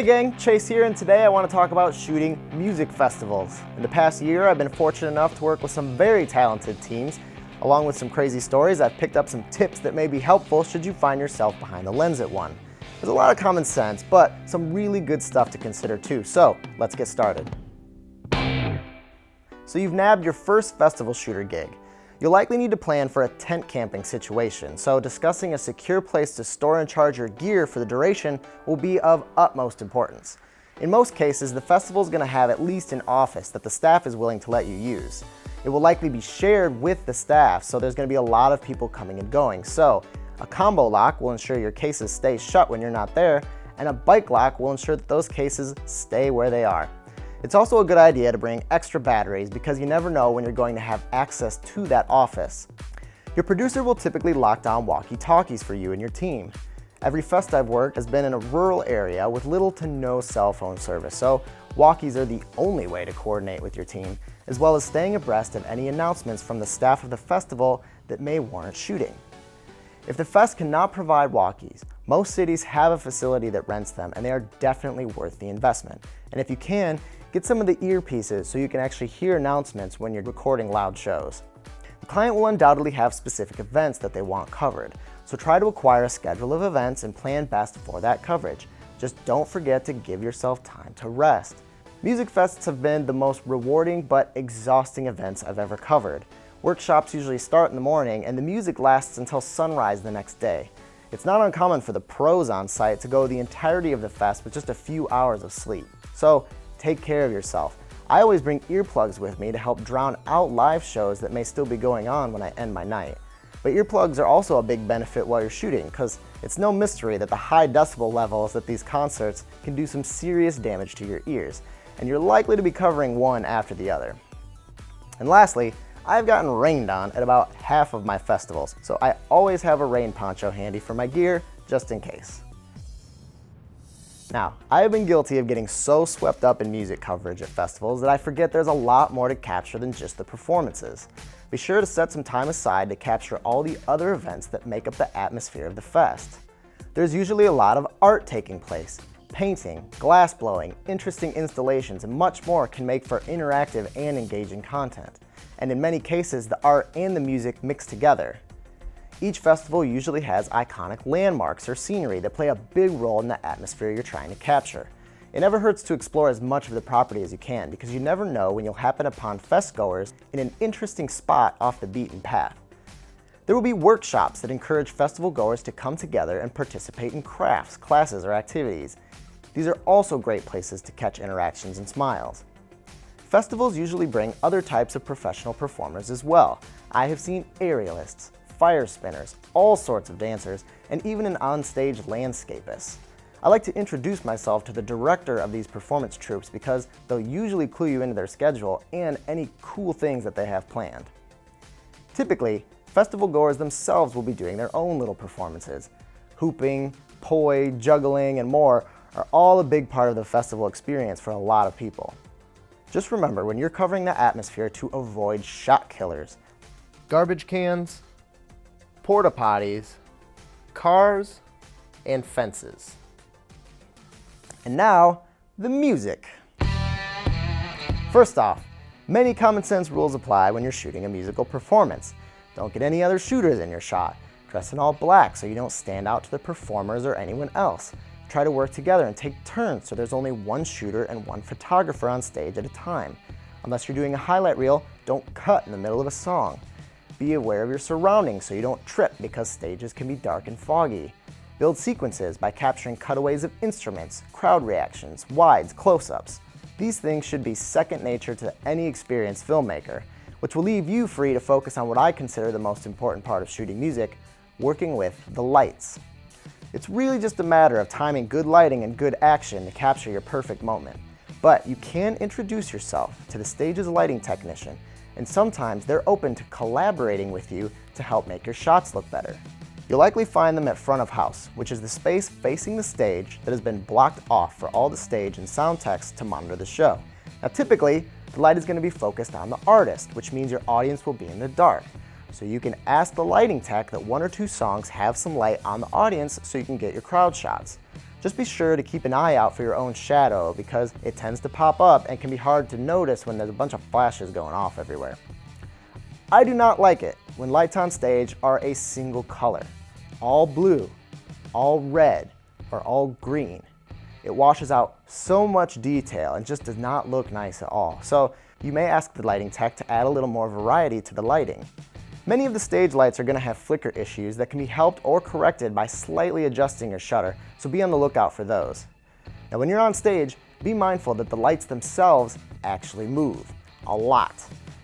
Hey gang, Chase here, and today I want to talk about shooting music festivals. In the past year, I've been fortunate enough to work with some very talented teams. Along with some crazy stories, I've picked up some tips that may be helpful should you find yourself behind the lens at one. There's a lot of common sense, but some really good stuff to consider too, so let's get started. So you've nabbed your first festival shooter gig. You'll likely need to plan for a tent camping situation, so discussing a secure place to store and charge your gear for the duration will be of utmost importance. In most cases, the festival is going to have at least an office that the staff is willing to let you use. It will likely be shared with the staff, so there's going to be a lot of people coming and going. So a combo lock will ensure your cases stay shut when you're not there, and a bike lock will ensure that those cases stay where they are. It's also a good idea to bring extra batteries because you never know when you're going to have access to that office. Your producer will typically lock down walkie-talkies for you and your team. Every fest I've worked has been in a rural area with little to no cell phone service, so walkies are the only way to coordinate with your team, as well as staying abreast of any announcements from the staff of the festival that may warrant shooting. If the fest cannot provide walkies, most cities have a facility that rents them, and they are definitely worth the investment. And if you can, get some of the earpieces so you can actually hear announcements when you're recording loud shows. The client will undoubtedly have specific events that they want covered, so try to acquire a schedule of events and plan best for that coverage. Just don't forget to give yourself time to rest. Music fests have been the most rewarding but exhausting events I've ever covered. Workshops usually start in the morning and the music lasts until sunrise the next day. It's not uncommon for the pros on site to go the entirety of the fest with just a few hours of sleep. So take care of yourself. I always bring earplugs with me to help drown out live shows that may still be going on when I end my night. But earplugs are also a big benefit while you're shooting, because it's no mystery that the high decibel levels at these concerts can do some serious damage to your ears, and you're likely to be covering one after the other. And lastly, I've gotten rained on at about half of my festivals, so I always have a rain poncho handy for my gear, just in case. Now, I have been guilty of getting so swept up in music coverage at festivals that I forget there's a lot more to capture than just the performances. Be sure to set some time aside to capture all the other events that make up the atmosphere of the fest. There's usually a lot of art taking place. Painting, glass blowing, interesting installations, and much more can make for interactive and engaging content. And in many cases, the art and the music mix together. Each festival usually has iconic landmarks or scenery that play a big role in the atmosphere you're trying to capture. It never hurts to explore as much of the property as you can because you never know when you'll happen upon fest goers in an interesting spot off the beaten path. There will be workshops that encourage festival goers to come together and participate in crafts, classes, or activities. These are also great places to catch interactions and smiles. Festivals usually bring other types of professional performers as well. I have seen aerialists, fire spinners, all sorts of dancers, and even an onstage landscapist. I like to introduce myself to the director of these performance troupes because they'll usually clue you into their schedule and any cool things that they have planned. Typically, festival goers themselves will be doing their own little performances. Hooping, poi, juggling, and more are all a big part of the festival experience for a lot of people. Just remember when you're covering the atmosphere to avoid shot killers. Garbage cans, porta potties, cars, and fences. And now, the music. First off, many common sense rules apply when you're shooting a musical performance. Don't get any other shooters in your shot. Dress in all black so you don't stand out to the performers or anyone else. Try to work together and take turns so there's only one shooter and one photographer on stage at a time. Unless you're doing a highlight reel, don't cut in the middle of a song. Be aware of your surroundings so you don't trip because stages can be dark and foggy. Build sequences by capturing cutaways of instruments, crowd reactions, wides, close-ups. These things should be second nature to any experienced filmmaker, which will leave you free to focus on what I consider the most important part of shooting music, working with the lights. It's really just a matter of timing good lighting and good action to capture your perfect moment. But you can introduce yourself to the stage's lighting technician, and sometimes they're open to collaborating with you to help make your shots look better. You'll likely find them at front of house, which is the space facing the stage that has been blocked off for all the stage and sound techs to monitor the show. Now typically, the light is going to be focused on the artist, which means your audience will be in the dark. So you can ask the lighting tech that one or two songs have some light on the audience so you can get your crowd shots. Just be sure to keep an eye out for your own shadow because it tends to pop up and can be hard to notice when there's a bunch of flashes going off everywhere. I do not like it when lights on stage are a single color, all blue, all red, or all green. It washes out so much detail and just does not look nice at all. So you may ask the lighting tech to add a little more variety to the lighting. Many of the stage lights are going to have flicker issues that can be helped or corrected by slightly adjusting your shutter, so be on the lookout for those. Now when you're on stage, be mindful that the lights themselves actually move, a lot.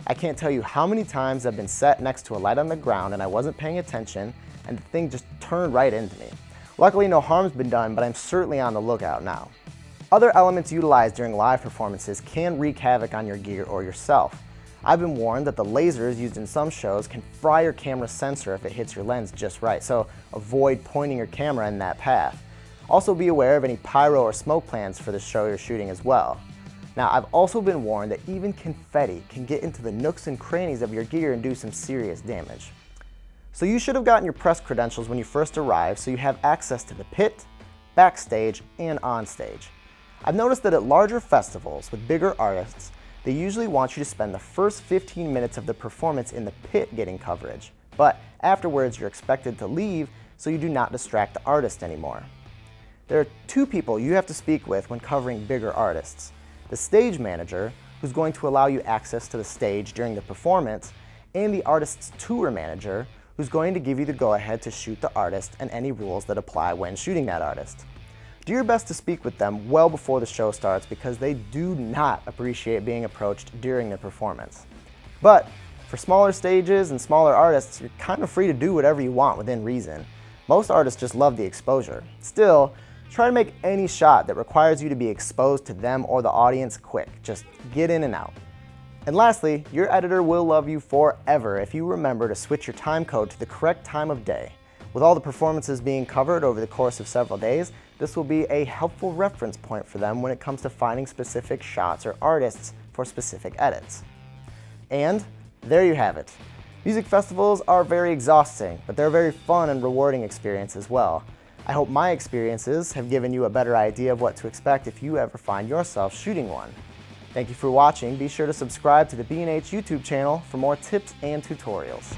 I can't tell you how many times I've been set next to a light on the ground and I wasn't paying attention and the thing just turned right into me. Luckily no harm's been done, but I'm certainly on the lookout now. Other elements utilized during live performances can wreak havoc on your gear or yourself. I've been warned that the lasers used in some shows can fry your camera sensor if it hits your lens just right, so avoid pointing your camera in that path. Also be aware of any pyro or smoke plans for the show you're shooting as well. Now I've also been warned that even confetti can get into the nooks and crannies of your gear and do some serious damage. So you should have gotten your press credentials when you first arrived so you have access to the pit, backstage, and onstage. I've noticed that at larger festivals with bigger artists, they usually want you to spend the first 15 minutes of the performance in the pit getting coverage, but afterwards you're expected to leave so you do not distract the artist anymore. There are two people you have to speak with when covering bigger artists. The stage manager, who's going to allow you access to the stage during the performance, and the artist's tour manager, who's going to give you the go-ahead to shoot the artist and any rules that apply when shooting that artist. Do your best to speak with them well before the show starts because they do not appreciate being approached during the performance. But for smaller stages and smaller artists, you're kind of free to do whatever you want within reason. Most artists just love the exposure. Still, try to make any shot that requires you to be exposed to them or the audience quick. Just get in and out. And lastly, your editor will love you forever if you remember to switch your time code to the correct time of day. With all the performances being covered over the course of several days, this will be a helpful reference point for them when it comes to finding specific shots or artists for specific edits. And there you have it. Music festivals are very exhausting, but they're a very fun and rewarding experience as well. I hope my experiences have given you a better idea of what to expect if you ever find yourself shooting one. Thank you for watching. Be sure to subscribe to the B&H YouTube channel for more tips and tutorials.